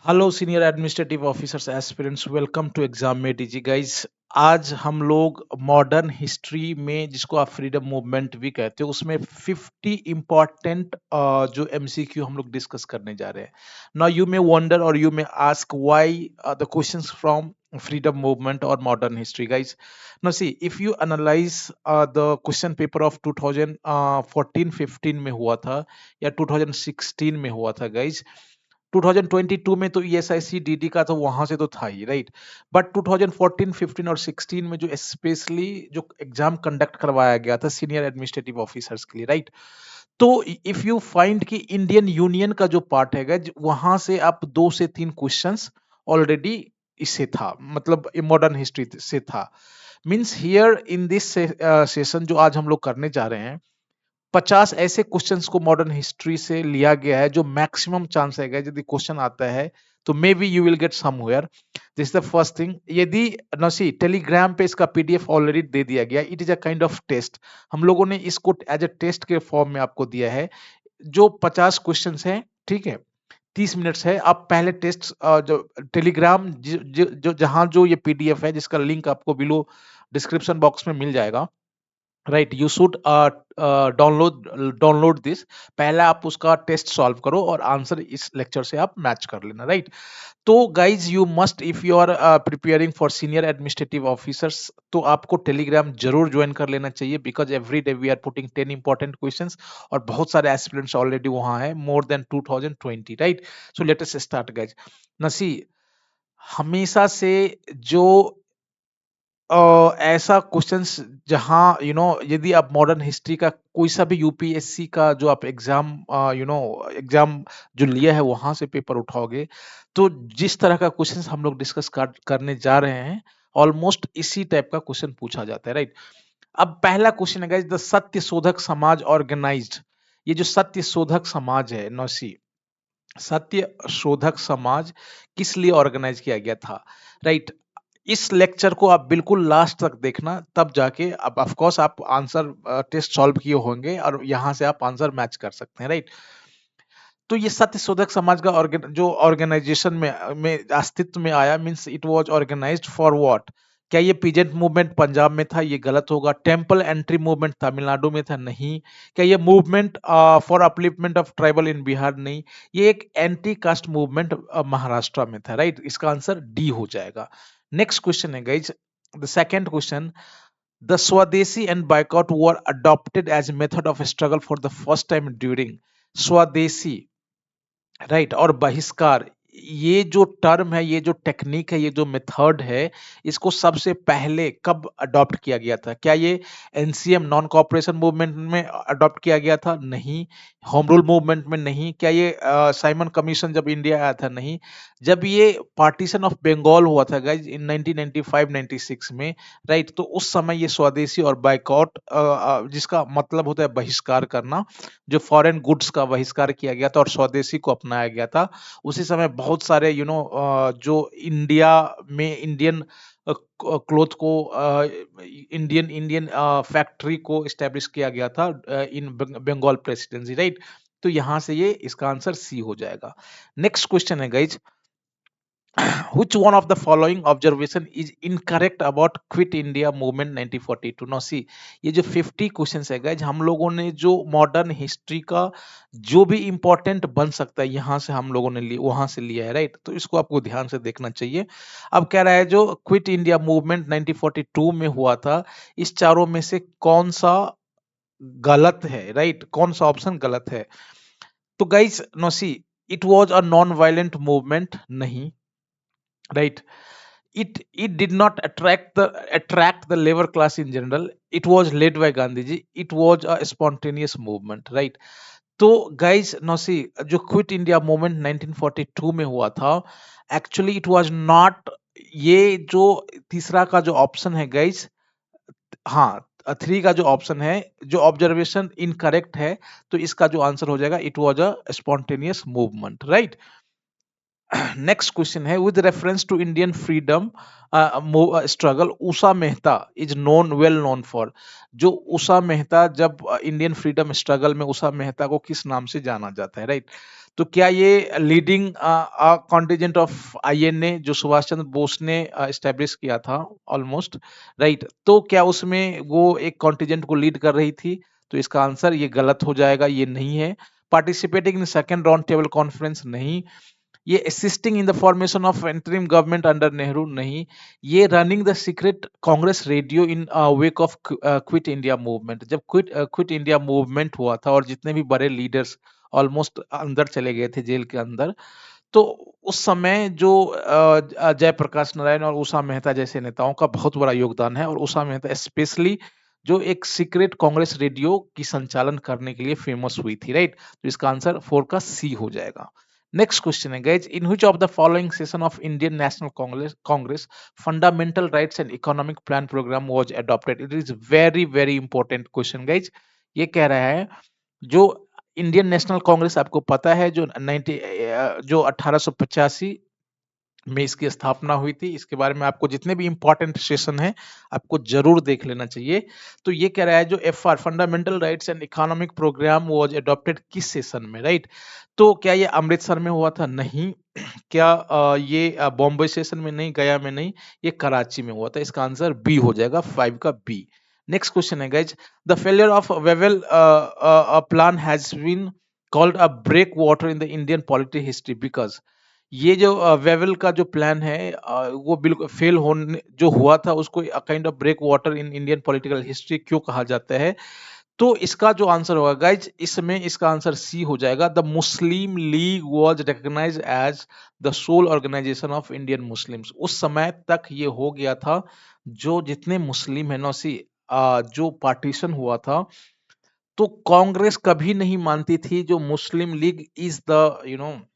Hello senior administrative officers aspirants, welcome to exam में डीजी guys. आज हम लोग मॉडर्न हिस्ट्री में, जिसको आप फ्रीडम मूवमेंट भी कहते हो, उसमें 50 इंपॉर्टेंट जो एमसीक्यू हम लोग डिस्कस करने जा रहे हैं। नाउ यू मे वंडर और you may ask why the questions from freedom movement or modern history, guys. Now see, if you analyze the question paper of 2014-15 में हुआ था या 2016 में हुआ था, guys, 2022 में तो ईएसआईसी डीडी का तो वहां से तो था ही, राइट। बट 2014, 15 और 16 में जो स्पेशली जो एग्जाम कंडक्ट करवाया गया था सीनियर एडमिनिस्ट्रेटिव ऑफिसर्स के लिए, राइट। तो इफ यू फाइंड कि इंडियन यूनियन का जो पार्ट है, वहां से आप 2 से 3 क्वेश्चंस ऑलरेडी इससे था, मतलब मॉडर्न हिस्ट्री से था। Means here in this session जो आज हम लोग करने जा रहे हैं, 50 ऐसे क्वेश्चंस को मॉडर्न हिस्ट्री से लिया गया है जो मैक्सिमम चांस है यदि क्वेश्चन आता है तो may be you will get somewhere. This the first thing. यदि नसी टेलीग्राम पे इसका पीडीएफ ऑलरेडी दे दिया गया, it is a kind of test. हम लोगों ने इसको एज अ टेस्ट के फॉर्म में आपको दिया है। जो 50 क्वेश्चन हैं, ठीक है, 30 मिनट्स है। आप पहले टेस्ट जो टेलीग्राम जो जहां जो ये पीडीएफ है, जिसका लिंक आपको बिलो डिस्क्रिप्शन बॉक्स में मिल जाएगा, right. You should download this. पहला आप उसका टेस्ट सॉल्व करो और आंसर इस लेक्चर से आप मैच कर लेना, राइट। तो guys you must, if you are preparing for senior administrative officers, तो आपको टेलीग्राम जरूर ज्वाइन कर लेना चाहिए, because every day we are putting 10 important questions और बहुत सारे एस्पिरेंट्स ऑलरेडी वहां है, more than 2020, right. So let us start guys. नसी, हमेशा से जो ऐसा क्वेश्चंस जहां यदि आप मॉडर्न हिस्ट्री का कोई सा भी यूपीएससी का जो आप एग्जाम एग्जाम जो लिया है वहां से पेपर उठाओगे, तो जिस तरह का क्वेश्चंस हम लोग डिस्कस करने जा रहे हैं, ऑलमोस्ट इसी टाइप का क्वेश्चन पूछा जाता है, राइट। अब पहला क्वेश्चन है गाइस, द सत्य शोधक समाज ऑर्गेनाइज्ड। ये जो सत्य शोधक समाज है, नौसी, सत्य शोधक समाज किस लिए ऑर्गेनाइज किया गया था, राइट। इस लेक्चर को आप बिल्कुल लास्ट तक देखना, तब जाके अब ऑफ कोर्स आप आंसर टेस्ट सॉल्व किए होंगे और यहां से आप आंसर मैच कर सकते हैं, राइट। तो ये सत्य शोधक समाज का जो ऑर्गेनाइजेशन में अस्तित्व में आया, means it was organised for what. क्या ये पीजेंट मूवमेंट पंजाब में था? ये गलत होगा। टेम्पल एंट्री मूवमेंट तमिलनाडु में था? नहीं। क्या ये movement for upliftment of tribal in Bihar? नहीं। ये एक एंटी कास्ट मूवमेंट महाराष्ट्र में था, राइट। इसका आंसर डी हो जाएगा। नेक्स्ट क्वेश्चन है guys, the second question, the Swadeshi and boycott were adopted as a method of struggle for the first time during Swadeshi, right, और बहिष्कार। ये जो टर्म है, ये जो टेक्निक है, ये जो मेथड है, इसको सबसे पहले कब अडॉप्ट किया गया था? क्या ये एनसीएम नॉन कॉपरेशन मूवमेंट में अडॉप्ट किया गया था? नहीं। होम रूल मूवमेंट में? नहीं। क्या ये साइमन कमीशन जब इंडिया आया था? नहीं। जब ये पार्टीशन ऑफ बंगाल हुआ था गाइज इन 1995-96 में, राइट, तो उस समय ये स्वदेशी और बाइकॉट, जिसका मतलब होता है बहिष्कार करना, जो फॉरेन गुड्स का बहिष्कार किया गया था और स्वदेशी को अपनाया गया था। उसी समय बहुत सारे जो इंडिया में इंडियन क्लोथ को, इंडियन इंडियन फैक्ट्री को इस्टेब्लिश किया गया था इन बंगाल प्रेसिडेंसी, राइट। तो यहां से ये इसका आंसर सी हो जाएगा। नेक्स्ट क्वेश्चन है guys, which one of the following observation is incorrect about quit india movement 1942? No सी, ये जो 50 क्वेश्चंस है गाइज, हम लोगों ने जो मॉडर्न हिस्ट्री का जो भी इंपॉर्टेंट बन सकता है यहां से हम लोगों ने वहां से लिया है, राइट। तो इसको आपको ध्यान से देखना चाहिए। अब कह रहा है जो क्विट इंडिया मूवमेंट 1942 में हुआ था, इस चारों में से कौन सा गलत है, राइट, कौन सा ऑप्शन गलत है? तो guys no see, it was a non violent movement. नहीं, right. It did not attract the labor class in general. It was led by gandhi ji. It was a spontaneous movement, right. तो guys no C, जो quit India movement 1942 में हुआ था, actually it was not, ये जो तीसरा का जो ऑप्शन है गाइस, हाँ, 3 का जो ऑप्शन है, जो ऑब्जर्वेशन इनकरेक्ट है, तो इसका जो आंसर हो जाएगा, it was a spontaneous movement, right. Next question है, with reference to Indian freedom struggle Usha Mehta is known, well known for. जो उषा मेहता, जब इंडियन फ्रीडम स्ट्रगल में उषा मेहता को किस नाम से जाना जाता है, राइट। तो क्या ये लीडिंग कॉन्टिजेंट ऑफ आईएनए जो सुभाष चंद्र बोस ने एस्टेब्लिश किया था ऑलमोस्ट, राइट, तो क्या उसमें वो एक कॉन्टिजेंट को लीड कर रही थी? तो इसका आंसर ये गलत हो जाएगा, ये नहीं है। Participating in second round table conference, नहीं। ये assisting in the formation of interim government under Nehru, नहीं। ये running the secret Congress radio in wake of quit India movement, जब क्विट इंडिया मूवमेंट हुआ था और जितने भी बड़े लीडर्स ऑलमोस्ट अंदर चले गए थे जेल के अंदर, तो उस समय जो जयप्रकाश नारायण और उषा मेहता जैसे नेताओं का बहुत बड़ा योगदान है, और उषा मेहता स्पेशली जो एक सीक्रेट कांग्रेस रेडियो की संचालन करने के लिए फेमस हुई थी, राइट। तो इसका आंसर 4 का सी हो जाएगा। नेक्स्ट क्वेश्चन है guys, in which of the following session of Indian National Congress fundamental rights and economic plan program was adopted? It is very very important question guys. ये कह रहा है जो इंडियन नेशनल कांग्रेस आपको पता है जो 90 जो 1885 में इसकी स्थापना हुई थी, इसके बारे में आपको जितने भी इंपॉर्टेंट सेशन हैं आपको जरूर देख लेना चाहिए। तो ये कह रहा है जो FR fundamental rights and economic program was adopted किस सेशन में, राइट। तो क्या ये अमृतसर में हुआ था? नहीं। क्या ये बॉम्बे सेशन में? नहीं। गया में? नहीं। ये कराची में हुआ था। इसका आंसर बी हो जाएगा, 5 का बी। नेक्स्ट क्वेश्चन है guys, the failure of Wavell plan has been called a break water in the Indian polity history because, ये जो वेवेल का जो प्लान है वो बिल्कुल फेल होने जो हुआ था उसको kind of break water in Indian political history क्यों कहा जाता है? तो इसका जो आंसर होगा गाइज, इसमें इसका आंसर सी हो जाएगा। The Muslim League was recognised as the sole organisation of Indian Muslims. उस समय तक ये हो गया था जो जितने मुस्लिम है ना सी जो पार्टीशन हुआ था, तो कांग्रेस कभी नहीं मानती थी जो Muslim League is the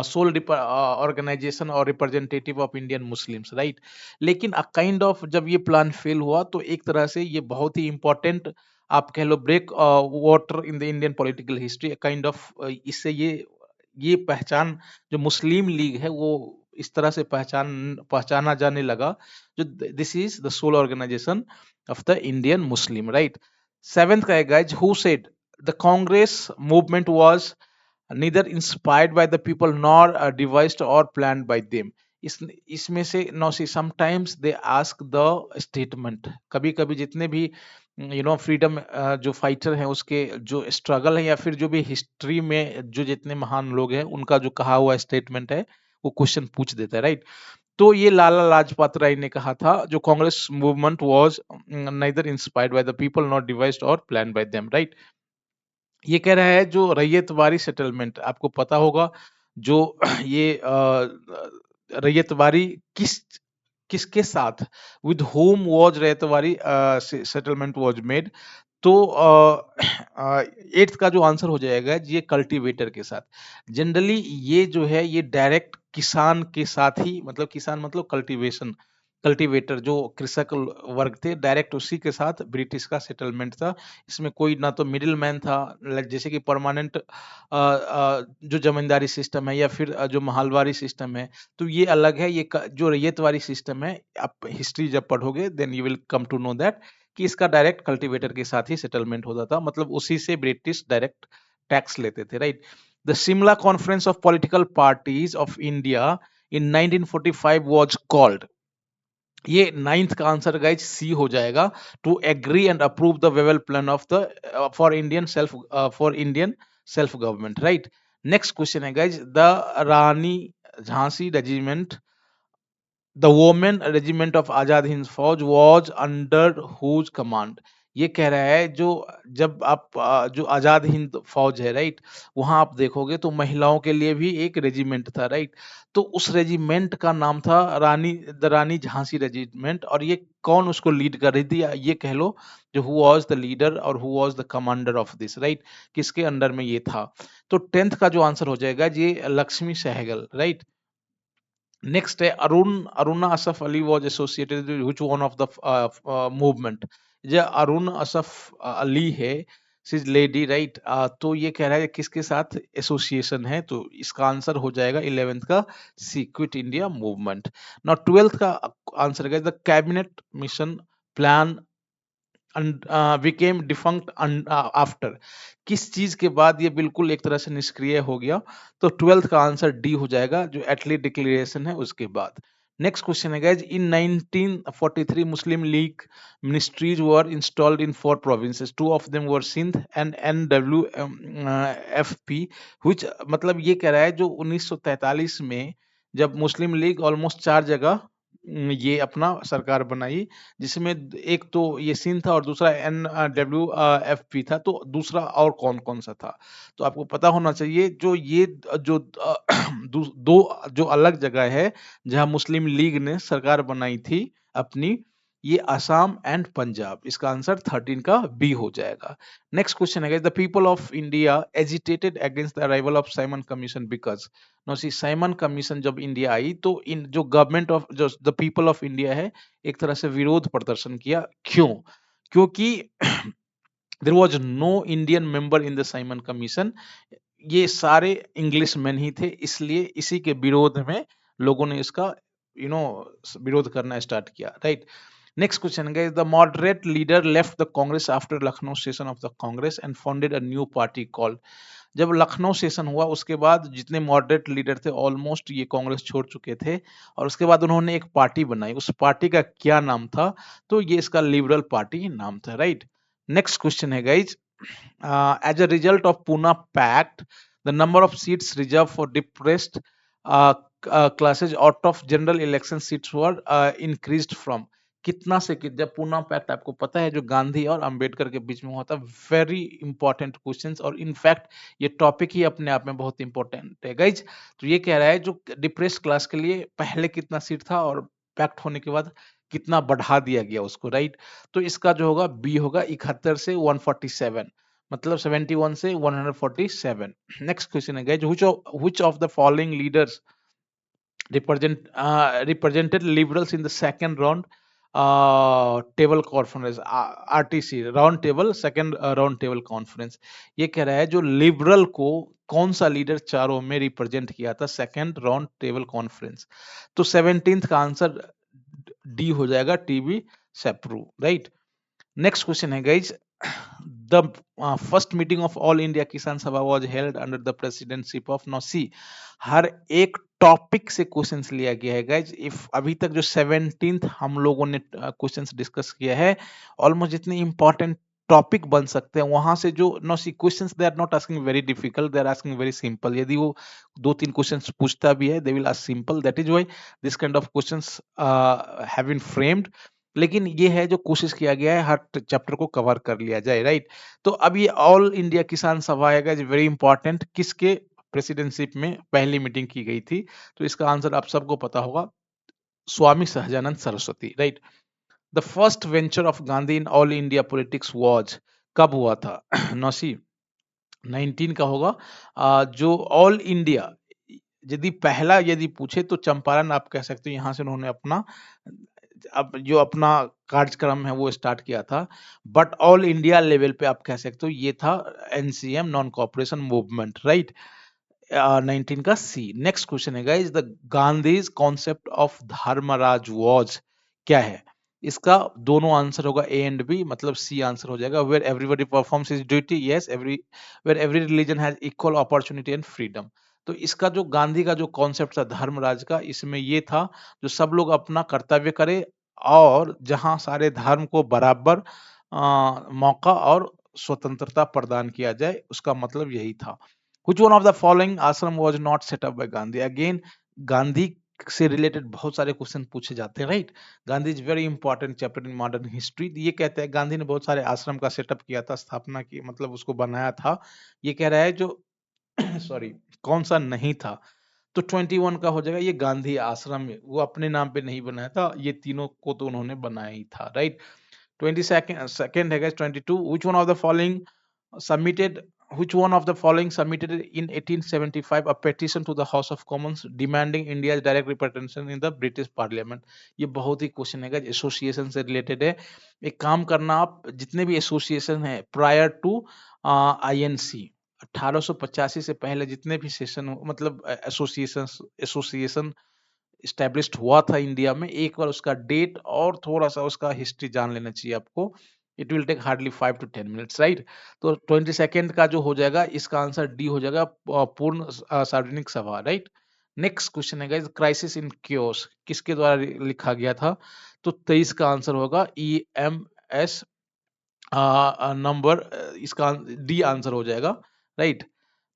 sole organisation और representative of Indian Muslims, right. लेकिन काइंड ऑफ जब ये प्लान फेल हुआ तो एक तरह से ये बहुत ही इंपॉर्टेंट आप कह लो break water in the Indian political history kind of, इससे ये पहचान जो मुस्लिम लीग है वो इस तरह से पहचाना जाने लगा जो this is the sole organisation of the Indian Muslim, right. Seventh का है guys, who said the Congress movement was neither inspired by the people nor devised or planned by them? इसमें से no see sometimes they ask the statement, कभी कभी जितने भी freedom जो fighter हैं उसके जो स्ट्रगल है या फिर जो भी हिस्ट्री में जो जितने महान लोग हैं उनका जो कहा हुआ स्टेटमेंट है वो क्वेश्चन पूछ देता है, राइट। तो ये लाला लाजपत राय ने कहा था जो Congress movement was neither inspired by the people nor devised or planned by them, right. ये कह रहा है जो रैयतवारी सेटलमेंट आपको पता होगा जो ये रैयतवारी किस किसके साथ with whom was ryotwari settlement was made? तो एट्थ का जो आंसर हो जाएगा ये कल्टीवेटर के साथ। जनरली ये जो है ये डायरेक्ट किसान के साथ ही, मतलब किसान मतलब कल्टीवेशन, कल्टीवेटर जो कृषक वर्ग थे डायरेक्ट उसी के साथ ब्रिटिश का सेटलमेंट था। इसमें कोई ना तो मिडिल मैन था, जैसे कि परमानेंट जो जमींदारी सिस्टम है या फिर जो महलवारी सिस्टम है, तो ये अलग है। ये जो रैयतवारी सिस्टम है आप हिस्ट्री जब पढ़ोगे then you will come to know that कि इसका डायरेक्ट कल्टीवेटर के साथ ही सेटलमेंट होता था, मतलब उसी से ब्रिटिश डायरेक्ट टैक्स लेते थे, right. The Shimla conference of political parties of India in 1945 was called, ये नाइन्थ का आंसर गाइज सी हो जाएगा, to agree and approve the Wavell plan of the for Indian self government, right. Next question है guys, the Rani Jhansi regiment the women regiment of Azad Hind Fauj was under whose command? ये कह रहा है जो जब आप जो आजाद हिंद फौज है, राइट, वहां आप देखोगे तो महिलाओं के लिए भी एक रेजिमेंट था, राइट। तो उस रेजिमेंट का नाम था रानी झांसी रेजिमेंट, और ये कौन उसको लीड कर रही थी, ये कह लो जो हु वाज द लीडर और who was the commander of this, right, किसके अंडर में ये था? तो टेंथ का जो आंसर हो जाएगा ये Lakshmi Sahgal, right. Next, Aruna Asaf Ali was associated with which one of the movement? जो अरुण असफ अली है, सिज लेडी, राइट। तो ये कह रहा है किसके साथ एसोसिएशन है? तो इसका आंसर हो जाएगा 11th का C, quit India movement. Now 12th का आंसर है the cabinet mission plan became defunct after, किस चीज के बाद ये बिल्कुल एक तरह से निष्क्रिय हो गया? तो 12th का आंसर डी हो जाएगा, जो एटली डिक्लेरेशन है उसके बाद। नेक्स्ट क्वेश्चन है guys, in 1943 Muslim league ministries were installed in 4 provinces. Two of them were Sindh and NWFP, which मतलब ये कह रहा है जो 1943 में जब मुस्लिम लीग ऑलमोस्ट 4 जगह ये अपना सरकार बनाई, जिसमें एक तो ये सिंध था और दूसरा NWFP था, तो दूसरा और कौन कौन सा था? तो आपको पता होना चाहिए जो ये जो दो जो अलग जगह है जहां मुस्लिम लीग ने सरकार बनाई थी अपनी, ये असम एंड पंजाब। इसका आंसर 13 का बी हो जाएगा। नेक्स्ट क्वेश्चन है, the people of India agitated against the arrival of Simon Commission because. No see, Simon Commission जब इंडिया आई तो इन जो गवर्नमेंट ऑफ जो द पीपल ऑफ इंडिया है एक तरह से विरोध प्रदर्शन किया। क्यों? क्योंकि there was no Indian member in the Simon Commission, ये सारे इंग्लिश मैन ही थे, इसलिए इसी के विरोध में लोगों ने इसका विरोध करना स्टार्ट किया, राइट। नेक्स्ट क्वेश्चन है, the moderate leader left the Congress after Lucknow session of the Congress and founded a new party called. जब लखनऊ सेशन हुआ उसके बाद जितने मॉडरेट लीडर थे ऑलमोस्ट ये कांग्रेस छोड़ चुके थे, और उसके बाद उन्होंने एक पार्टी बनाई, उस पार्टी का क्या नाम था? तो ये इसका लिबरल पार्टी नाम था, राइट। नेक्स्ट क्वेश्चन है guys, as a result of Pune Pact, the number of seats reserved for depressed classes out of general election seats were increased from, कितना से जब पूना पैक्ट आपको पता है जो गांधी और अंबेडकर के बीच में हुआ था, वेरी इंपॉर्टेंट क्वेश्चंस, और इनफैक्ट ये टॉपिक ही अपने आप में बहुत इंपॉर्टेंट है गाइज। तो ये कह रहा है जो डिप्रेस क्लास के लिए पहले कितना सीट था और पैक्ट होने के बाद कितना बढ़ा दिया गया उसको, राइट। तो इसका जो होगा बी होगा, 71 से 147, मतलब 71 से 147। नेक्स्ट क्वेश्चन है guys, which of the following leaders represented liberals in the second round table conference, RTC round table, second round table conference. ये कह रहा है जो लिबरल को कौन सा लीडर चारों में रिप्रेजेंट किया था सेकंड राउंड टेबल कॉन्फ्रेंस? तो 17th का आंसर डी हो जाएगा, TB Sapru, right. Next question है guys, the first meeting of All India Kisan Sabha was held under the presidentship of नौसी। हर एक टॉपिक से क्वेश्चंस लिया गया है गाइज। इफ अभी तक जो 17th हम लोगों ने क्वेश्चंस डिस्कस किया है, ऑलमोस्ट जितने इंपॉर्टेंट टॉपिक बन सकते हैं वहां से जो नौसी questions, they are not asking very difficult, they are asking very simple. यदि वो 2-3 क्वेश्चंस पूछता भी है, they will ask simple, that is why this kind of questions have been framed. लेकिन ये है जो कोशिश किया गया है हर चैप्टर को कवर कर लिया जाए, राइट। तो अब ये ऑल इंडिया किसान सभा है गाइस, वेरी इंपॉर्टेंट, किसके प्रेसिडेंटशिप में पहली मीटिंग की गई थी? तो इसका आंसर आप सबको पता होगा, Swami Sahajanand Saraswati, right. The first venture of Gandhi in All India politics was, कब हुआ था? नौसी 19 का होगा। जो ऑल इंडिया यदि पहला यदि पूछे तो चंपारण आप कह सकते हो, यहाँ से उन्होंने अपना अब जो अपना कार्यक्रम है वो स्टार्ट किया था। बट ऑल इंडिया लेवल पे आप कह सकते हो ये था NCM, non cooperation movement, right. 19 का सी। नेक्स्ट क्वेश्चन है guys, the Gandhi's concept of Dharmaraj was, क्या है? इसका दोनों आंसर होगा ए एंड बी, मतलब सी आंसर हो जाएगा, where everybody performs his duty, yes, where every religion has equal opportunity and freedom. तो इसका जो गांधी का जो कॉन्सेप्ट था धर्मराज का, इसमें ये था जो सब लोग अपना कर्तव्य करे और जहां सारे धर्म को बराबर मौका और स्वतंत्रता प्रदान किया जाए, उसका मतलब यही था। Which one of the following आश्रम was not set up by Gandhi? Again, Gandhi से रिलेटेड बहुत सारे क्वेश्चन पूछे जाते हैं, right. Gandhi is very important chapter in modern history. ये कहते हैं गांधी ने बहुत सारे आश्रम का सेटअप किया था, स्थापना की, मतलब उसको बनाया था। ये कह रहा है जो सॉरी कौन सा नहीं था? तो 21 का हो जाएगा, ये गांधी आश्रम वो अपने नाम पे नहीं बनाया था, ये तीनों को तो उन्होंने बनाया ही था, राइट। 22nd है 22, which one of the following submitted which one of the following submitted in 1875 a petition to the House of Commons demanding India's direct representation in the British Parliament? ये बहुत ही क्वेश्चन है, association से related है। एक काम करना, आप जितने भी एसोसिएशन है प्रायर टू INC 1885 से पहले जितने भी सेशन मतलब एसोसिएशन स्टैब्लिश्ड हुआ था इंडिया में, एक बार उसका डेट और थोड़ा सा उसका हिस्ट्री जान लेना चाहिए आपको। It will take hardly 5 to 10 minutes, right. तो 22nd का जो हो जाएगा, इसका आंसर डी हो जाएगा, पूर्ण सार्वजनिक सभा, राइट। नेक्स्ट क्वेश्चन है गाइस, क्राइसिस इन क्योस किसके द्वारा लिखा गया था? तो 23 का आंसर होगा EMS नंबर, इसका डी आंसर हो जाएगा, राइट।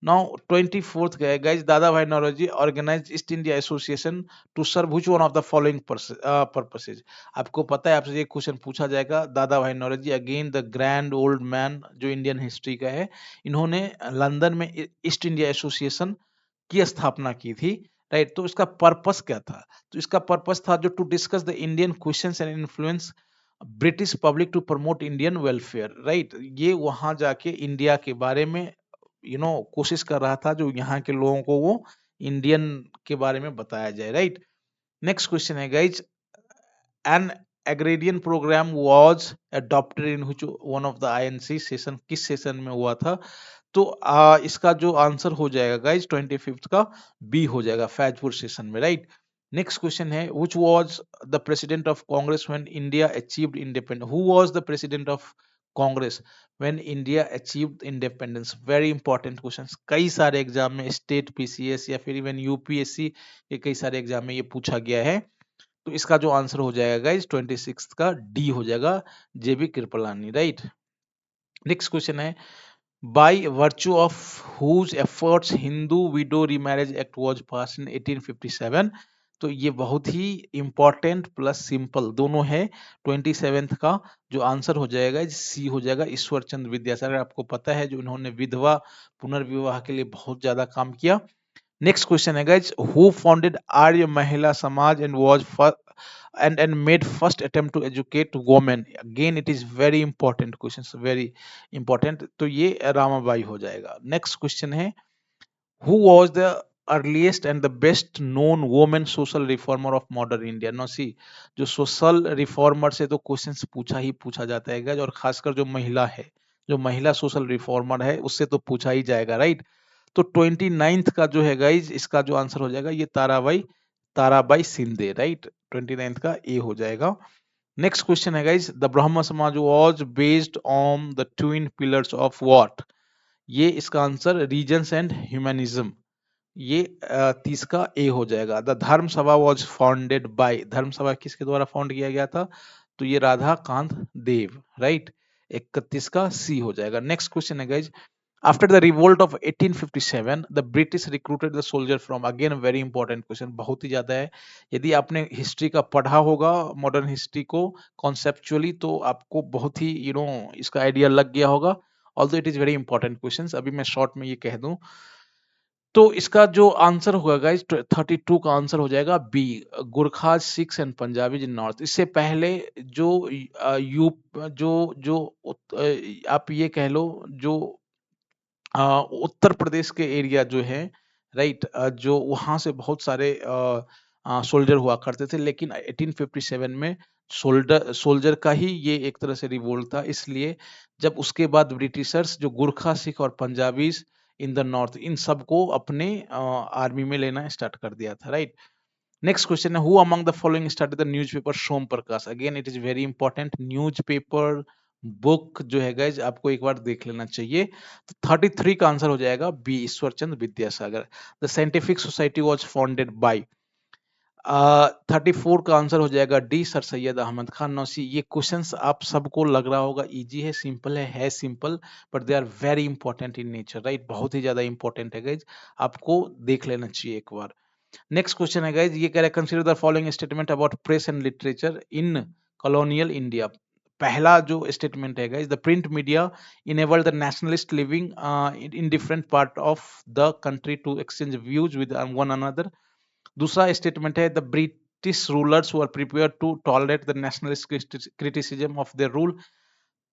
नाउ 24th का है guys, Dadabhai Naoroji organise East India Association to serve which one of the following purposes. आपको पता है, आपसे ये क्वेश्चन पूछा जाएगा। Dadabhai Naoroji again the grand old man जो इंडियन हिस्ट्री का है, इन्होंने लंदन में ईस्ट इंडिया एसोसिएशन की स्थापना की थी, राइट। तो इसका पर्पस क्या था? तो इसका पर्पस था जो to discuss the Indian questions and influence British public to promote Indian welfare, right. ये वहां जाके इंडिया के बारे में कोशिश कर रहा था, जो यहाँ के लोगों को वो इंडियन के बारे में बताया जाए, राइट। नेक्स्ट क्वेश्चन है guys, an agrarian program was adopted in which one of the INC session, किस सेशन में हुआ था? तो इसका जो आंसर हो जाएगा गाइज 25th का बी हो जाएगा, फैजपुर सेशन में, राइट। नेक्स्ट क्वेश्चन है, which was the president of Congress when India achieved independence? Who was the president of Congress when India achieved independence? Very important question, कई सारे एग्जाम में, स्टेट PCS या फिर इवन UPSC के कई सारे एग्जाम में ये पूछा गया है। तो इसका जो आंसर हो जाएगा गाइज 26 का डी हो जाएगा, JB Kripalani, right. Next question है, by virtue of whose efforts Hindu widow remarriage act was pass in 1857? तो ये बहुत ही इंपॉर्टेंट प्लस सिंपल दोनों है। 27th का जो आंसर हो जाएगा सी हो जाएगा, ईश्वर चंद्र विद्यासागर। आपको पता है जो इन्होंने विधवा पुनर्विवाह के लिए बहुत ज्यादा काम किया। नेक्स्ट क्वेश्चन है गाइज, हु फाउंडेड आर्य महिला समाज and was and made first attempt to educate women? Again it is very important questions, very important। तो ये रामाबाई हो जाएगा। नेक्स्ट क्वेश्चन है, who was the earliest and the best known woman social reformer of modern India? No C, जो social reformer से तो questions पूछा ही पूछा जाता है गाइज, और खासकर जो महिला है, जो महिला सोशल रिफॉर्मर है, उससे तो पूछा ही जाएगा, राइट। तो 29th का जो है गाइज, इसका जो आंसर हो जाएगा ये ताराबाई, ताराबाई शिंदे, राइट। 29th का ए हो जाएगा। नेक्स्ट क्वेश्चन है गाइज, द ब्रह्म समाज was based on the twin pillars of what? ये इसका आंसर रीजन्स एंड ह्यूमनिज्म, ये 30 का ए हो जाएगा। द धर्म सभा वॉज फाउंडेड बाय, धर्म सभा किसके द्वारा फाउंड किया गया था? तो ये राधा कांत देव, राइट। 31 का सी हो जाएगा। नेक्स्ट क्वेश्चन है guys, after the revolt of 1857 the British recruited the soldier from? Again very important question, बहुत ही ज्यादा है। यदि आपने हिस्ट्री का पढ़ा होगा, मॉडर्न हिस्ट्री को कॉन्सेप्चुअली, तो आपको बहुत ही इसका आइडिया लग गया होगा। Although it is very important question, अभी मैं शॉर्ट में ये कह दूं। तो इसका जो आंसर होगा गाइस 32 का आंसर हो जाएगा B, Gurkha Sikhs and Punjabi in north. इससे पहले जो यू जो जो आप ये कह लो, जो उत्तर प्रदेश के एरिया जो है, राइट, जो वहां से बहुत सारे सोल्जर हुआ करते थे, लेकिन 1857 में सोल्जर का ही ये एक तरह से रिवोल्ट था। इसलिए जब उसके बाद ब्रिटिशर्स जो गुरखा सिख और पंजाबीज इन द नॉर्थ, इन सबको अपने आर्मी में लेना स्टार्ट कर दिया था, राइट। नेक्स्ट क्वेश्चन है, who among the following started the newspaper Som Prakash? Again it is very important, newspaper book जो है गाइज आपको एक बार देख लेना चाहिए। तो 33 का आंसर हो जाएगा B, Ishwar Chandra Vidyasagar. The scientific society was founded by? 34 का आंसर हो जाएगा डी, सर सैयद अहमद खान नौसी। ये क्वेश्चंस आप सबको लग रहा होगा इजी है, सिंपल है simple, but they are very important in nature, right. बहुत ही ज्यादा इंपॉर्टेंट है गाइज, आपको देख लेना चाहिए एक बार। नेक्स्ट क्वेश्चन है गाइज, ये कह रहा है, consider the following statement about press and literature in colonial India. पहला जो स्टेटमेंट है guys, the print media enabled the nationalist living in different part of the country to exchange views with one another. दूसरा statement है, the British rulers were prepared to tolerate the nationalist criticism of their rule.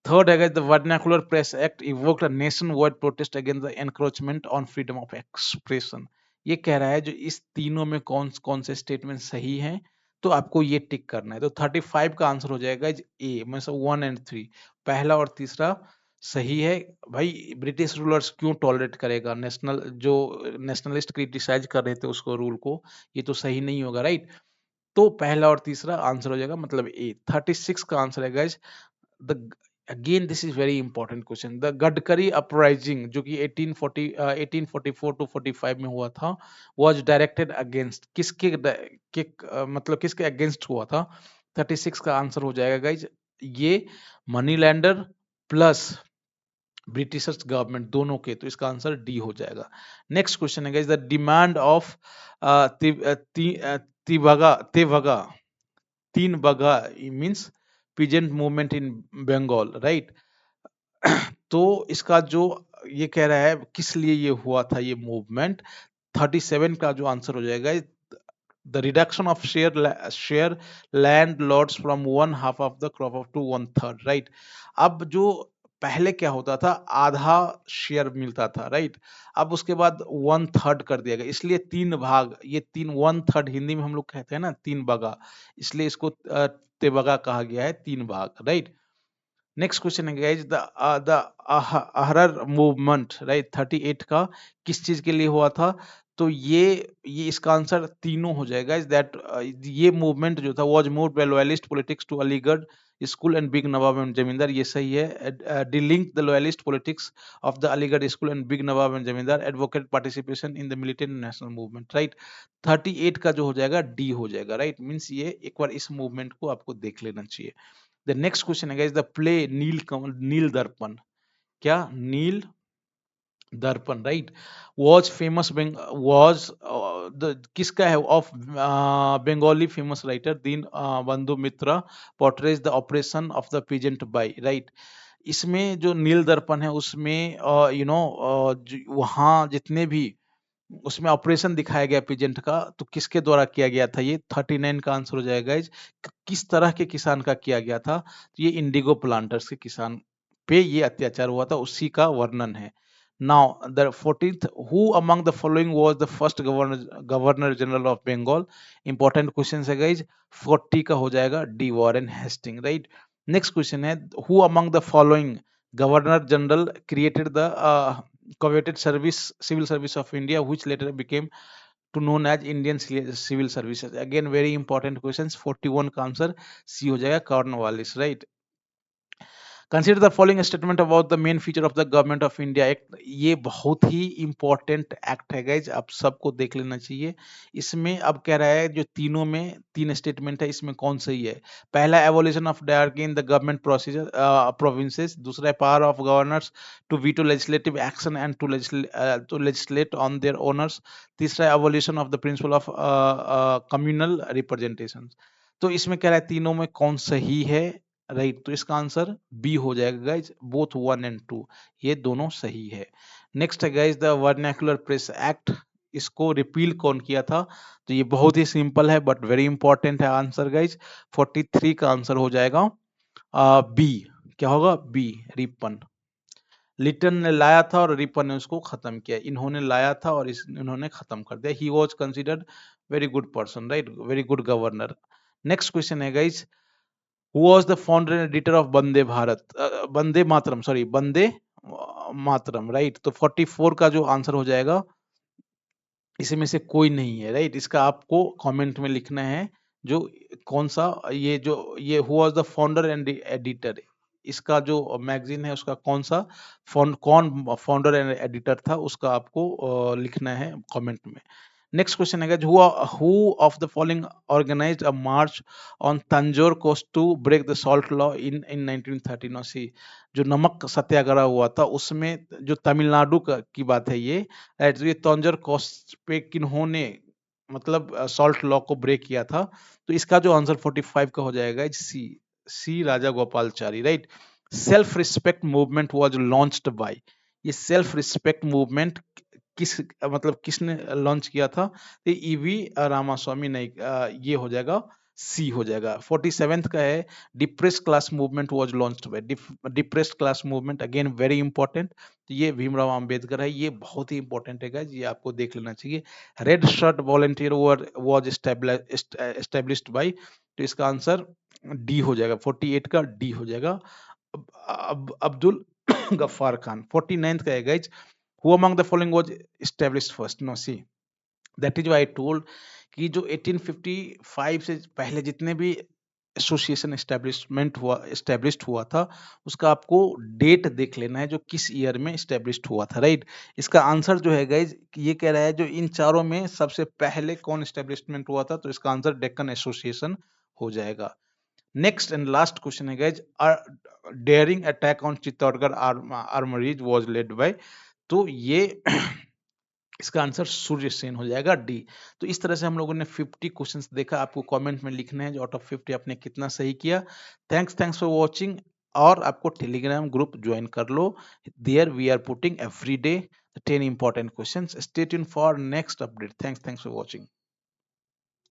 Third है, the vernacular press act evoked a nation wide protest against the encroachment on freedom of expression. ये कह रहा है जो इस तीनों में कौन कौन से स्टेटमेंट सही हैं, तो आपको ये टिक करना है। तो 35 का आंसर हो जाएगा ए, में से 1 और 3, पहला और तीसरा सही है। भाई ब्रिटिश रूलर्स क्यों टॉलरेट करेगा, जो नेशनलिस्ट क्रिटिसाइज कर रहे थे उसको, रूल को, ये तो सही नहीं होगा, राइट। तो पहला और तीसरा आंसर हो जाएगा, मतलब ए। 36 का आंसर है guys, the again this is very important question. The Gadkari uprising जो कि 1844 टू 45 में हुआ था, वाज डायरेक्टेड अगेंस्ट किसके मतलब किसके अगेंस्ट हुआ था? 36 का आंसर हो जाएगा गाइज, ये money lender plus Britishers government दोनों के, तो इसका आंसर डी हो जाएगा। नेक्स्ट क्वेश्चन है guys, the demand of Tebhaga Tebhaga तीन बगा means peasant movement in Bengal, right? तो इसका जो ये कह रहा है किस लिए ये हुआ था ये मूवमेंट, 37 का जो आंसर हो जाएगा, the reduction of share landlords from one half of the crop of to one third, right? अब जो पहले क्या होता था, आधा शेयर मिलता था, राइट? अब उसके बाद वन थर्ड कर दिया गया, इसलिए तीन भाग, ये तीन वन थर्ड हिंदी में हम लोग कहते हैं ना, तीन बगा, इसलिए इसको तेबगा कहा गया है, तीन भाग, राइट? नेक्स्ट क्वेश्चन है गाइज, द अहरर मूवमेंट, राइट, 38 का किस चीज के लिए हुआ था? तो ये इसका आंसर तीनों हो जाएगा। इज दैट ये मूवमेंट जो था was moved by loyalist politics to Aligarh school and big nawab and zamindar, ये सही है। Delink the loyalist politics of the Aligarh school and big nawab and zamindar, advocate participation in the militant national movement, right? 38 का जो हो जाएगा डी हो जाएगा, राइट? मीन्स ये एक बार इस मूवमेंट को आपको देख लेना चाहिए। The next question है guys, the play नील दर्पण, क्या नील दर्पण, right, was famous was the किसका है, ऑफ बंगाली फेमस राइटर दीन बंधु मित्रा, portrays the operation of the peasant by, right? इसमें जो नील दर्पण है उसमें वहाँ जितने भी उसमें ऑपरेशन दिखाया गया पीजेंट का, तो किसके द्वारा किया गया था? ये 39 का आंसर हो जाएगा। किस तरह के किसान का किया गया था? तो ये इंडिगो प्लांटर्स के किसान पे ये अत्याचार हुआ था, उसी का वर्णन है। Now the 14th, who among the following was the first governor general of Bengal? Important question है गाइज, 40 का हो जाएगा D, Warren Hasting, right? Next question है, who among the following governor general created the coveted civil service of India, which later became to known as Indian civil services? Again very important questions, 41 का answer C हो जाएगा, Cornwallis, right? Consider the following statement about the main feature of the government of India act, ये बहुत ही important act है guys, आप सबको देख लेना चाहिए। इसमें अब कह रहा है जो तीनों में तीन स्टेटमेंट है, इसमें कौन सही है? पहला, evolution of dyarchy in the government procedure provinces. दूसरा है power of governors to veto legislative action and to legislate on their owners. तीसरा, evolution of the principle of communal representation. तो इसमें कह रहा है तीनों में कौन सही है, राइट? तो इसका आंसर बी हो जाएगा गाइज, बोथ 1 एंड 2, ये दोनों सही है। नेक्स्ट है guys, the vernacular press act, इसको रिपील कौन किया था? तो ये बहुत ही सिंपल है बट वेरी इंपॉर्टेंट है आंसर गाइज, 43 का आंसर हो जाएगा बी। क्या होगा? B, Ripon. लिटन ने लाया था और रिपन ने उसको खत्म किया, इन्होंने लाया था और इन्होंने खत्म कर दिया। He was considered very good person, right, very good governor. Next question है guys, who was the founder and editor of Vande Bharat, Vande Mataram, sorry, Vande Mataram, right? तो 44 का जो आंसर हो जाएगा, इसमें से कोई नहीं है, राइट? इसका आपको कमेंट में लिखना है जो कौन सा, ये who was the founder and editor, इसका जो मैगजीन है उसका कौन सा कौन फाउंडर एंड एडिटर था, उसका आपको लिखना है कमेंट में। नेक्स्ट क्वेश्चन है, who of the following organised a march on Tanjore coast to break the salt law in 1913? See, जो नमक सत्याग्रह हुआ था उसमें जो तमिलनाडु की बात है ये, राइट? तो ये तंजौर कोस्ट पे किन्होंने मतलब सॉल्ट लॉ को ब्रेक किया था? तो इसका जो आंसर 45 का हो जाएगा C, C Rajagopalachari, right? Self respect movement was launched by, ये सेल्फ रिस्पेक्ट मूवमेंट किस मतलब किसने लॉन्च किया था? तो ईवी रामास्वामी ने, ये हो जाएगा सी हो जाएगा। 47th का है, depressed class movement was launched bye, depressed class movement again very important, तो ये भीमराव अंबेडकर है, ये बहुत ही इंपॉर्टेंट है गाइस, ये आपको देख लेना चाहिए। Red shirt volunteer was established by, तो इसका आंसर डी हो जाएगा, 48 का डी हो जाएगा। अब्दुल गफ्फार खान। 49th का है guys, who among the following was established first? No, see, that is why I told कि जो 1855 से पहले जितने भी एसोसिएशन एस्टेब्लिश्ड हुआ था, उसका आपको डेट देख लेना है जो किस ईयर में एस्टेब्लिश्ड हुआ था, राइट। इसका आंसर जो है गाइज ये कह रहा है जो इन चारों में सबसे पहले कौन एस्टेब्लिशमेंट हुआ था, तो इसका आंसर डेक्कन एसोसिएशन हो जाएगा। नेक्स्ट एंड लास्ट क्वेश्चन है guys, daring attack on Chittorgarh armouries was led by, तो ये इसका आंसर सूर्य सेन हो जाएगा, डी। तो इस तरह से हम लोगों ने 50 क्वेश्चंस देखा, आपको कमेंट में लिखना है जो आउट ऑफ 50 आपने कितना सही किया। थैंक्स फॉर वाचिंग, और आपको टेलीग्राम ग्रुप ज्वाइन कर लो, there we are putting every day 10 important questions. Stay tuned for next update. Thanks for watching.